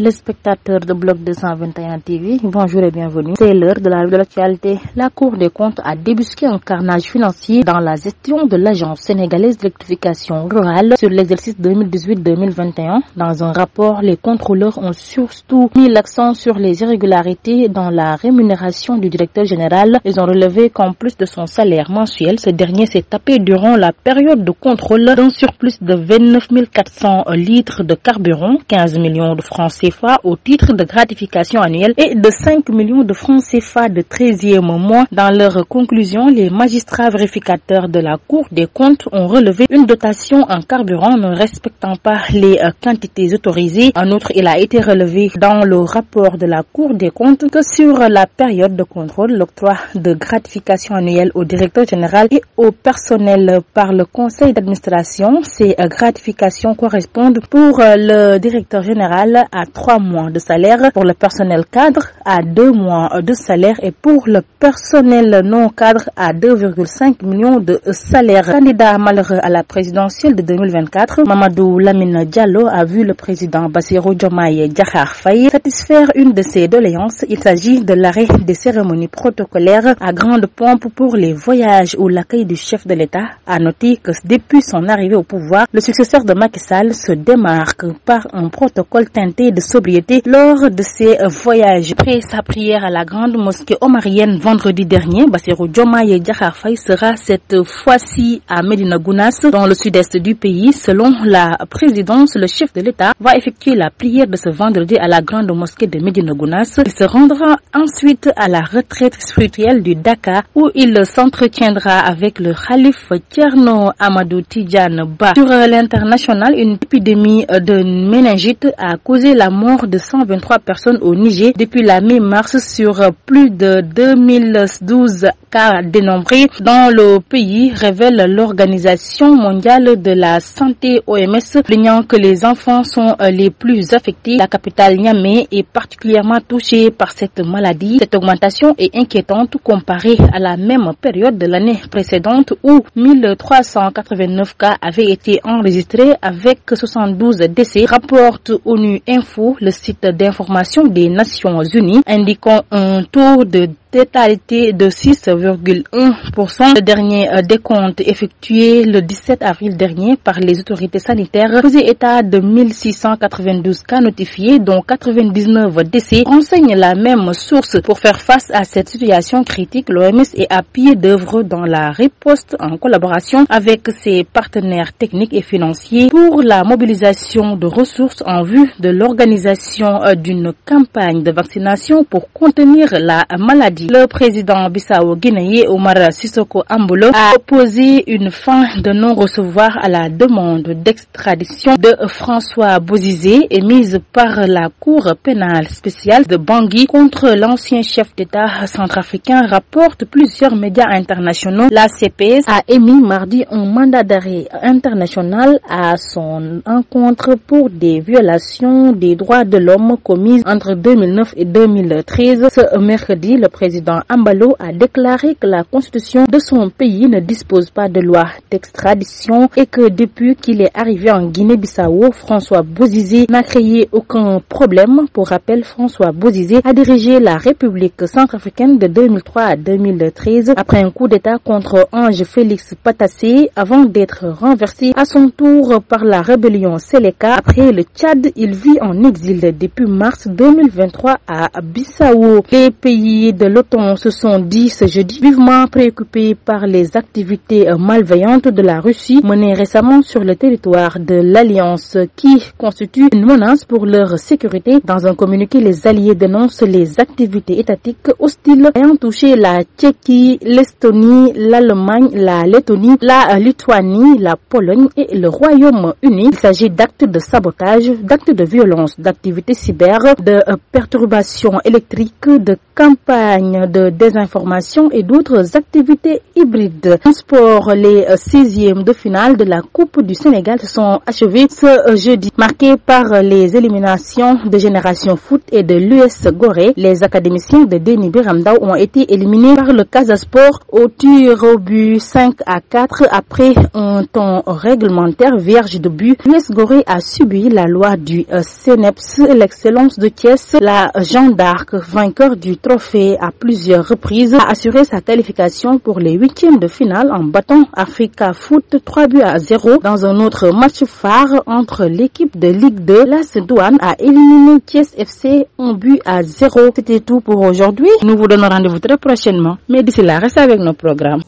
téléspectateurs de Bloc 221 TV, bonjour et bienvenue. C'est l'heure de la revue de l'actualité. La Cour des comptes a débusqué un carnage financier dans la gestion de l'Agence sénégalaise d'électrification rurale sur l'exercice 2018-2021. Dans un rapport, les contrôleurs ont surtout mis l'accent sur les irrégularités dans la rémunération du directeur général. Ils ont relevé qu'en plus de son salaire mensuel, ce dernier s'est tapé durant la période de contrôle d'un surplus de 29 400 litres de carburant, 15 millions de francs CFA au titre de gratification annuelle et de 5 millions de francs CFA de 13e mois. Dans leur conclusion, les magistrats vérificateurs de la Cour des comptes ont relevé une dotation en carburant ne respectant pas les quantités autorisées. En outre, il a été relevé dans le rapport de la Cour des comptes que sur la période de contrôle, l'octroi de gratification annuelle au directeur général et au personnel par le conseil d'administration, ces gratifications correspondent pour le directeur général à 3 mois de salaire, pour le personnel cadre à 2 mois de salaire et pour le personnel non cadre à 2,5 millions de salaire. Candidat malheureux à la présidentielle de 2024, Mamadou Lamine Diallo a vu le président Bassirou Diomaye Diakhar Faye satisfaire une de ses doléances. Il s'agit de l'arrêt des cérémonies protocolaires à grande pompe pour les voyages ou l'accueil du chef de l'État. À noter que depuis son arrivée au pouvoir, le successeur de Macky Sall se démarque par un protocole teinté de sobriété lors de ses voyages. Après sa prière à la grande mosquée omarienne vendredi dernier, Bassirou Diomaye Diakhar Faye sera cette fois-ci à Médina Gounass, dans le sud-est du pays. Selon la présidence, le chef de l'État va effectuer la prière de ce vendredi à la grande mosquée de Médina Gounass. Il se rendra ensuite à la retraite spirituelle du Dakar où il s'entretiendra avec le khalife Thierno Amadou Tidiane Ba. Sur l'international, une épidémie de méningite a causé la mort de 123 personnes au Niger depuis la mi-mars sur plus de 2012 cas dénombrés dans le pays, révèle l'Organisation mondiale de la santé OMS, soulignant que les enfants sont les plus affectés. La capitale Niamey est particulièrement touchée par cette maladie. Cette augmentation est inquiétante comparée à la même période de l'année précédente où 1389 cas avaient été enregistrés avec 72 décès, rapporte ONU Info, le site d'information des Nations Unies, indiquant un taux de létalité de 6,1%. Le dernier décompte effectué le 17 avril dernier par les autorités sanitaires faisait état de 1692 cas notifiés, dont 99 décès. Renseigne la même source. Pour faire face à cette situation critique, l'OMS est à pied d'œuvre dans la riposte en collaboration avec ses partenaires techniques et financiers pour la mobilisation de ressources en vue de l'organisation d'une campagne de vaccination pour contenir la maladie. Le président bissau-guinéen Omar Sissoko Ambolo a opposé une fin de non-recevoir à la demande d'extradition de François Bozizé émise par la Cour pénale spéciale de Bangui contre l'ancien chef d'État centrafricain, rapportent plusieurs médias internationaux. La CPS a émis mardi un mandat d'arrêt international à son encontre pour des violations des droits de l'homme commises entre 2009 et 2013. Ce mercredi, le président Ambalo a déclaré que la constitution de son pays ne dispose pas de loi d'extradition et que depuis qu'il est arrivé en Guinée-Bissau, François Bozizé n'a créé aucun problème. Pour rappel, François Bozizé a dirigé la République centrafricaine de 2003 à 2013 après un coup d'État contre Ange Félix Patassé avant d'être renversé à son tour par la rébellion Séléka. Après le Tchad, il vit en exil depuis mars 2023 à Bissau. Les pays de l'OTAN se sont dit ce jeudi vivement préoccupés par les activités malveillantes de la Russie menées récemment sur le territoire de l'Alliance qui constitue une menace pour leur sécurité. Dans un communiqué, les alliés dénoncent les activités étatiques hostiles ayant touché la Tchéquie, l'Estonie, l'Allemagne, la Lettonie, la Lituanie, la Pologne et le Royaume-Uni. Il s'agit d'actes de sabotage, d'actes de violence, d'activités cyber, de perturbations électriques, de campagnes campagnes de désinformation et d'autres activités hybrides. En sport, les 6e de finale de la Coupe du Sénégal se sont achevées ce jeudi, marquées par les éliminations de Génération Foot et de l'US Gorée. Les académiciens de Déni Biramdao ont été éliminés par le Casa Sport au tir au but 5-4 après un temps réglementaire vierge de but. L'US Gorée a subi la loi du CNEPS. L'excellence de Thiès, la Jeanne d'Arc, vainqueur du trophée à plusieurs reprises, a assuré sa qualification pour les 8e de finale en battant Africa Foot 3-0 dans un autre match phare entre l'équipe de Ligue 2. L'AS Douane a éliminé Thiès FC 1-0. C'était tout pour aujourd'hui. Nous vous donnons rendez-vous très prochainement. Mais d'ici là, restez avec nos programmes.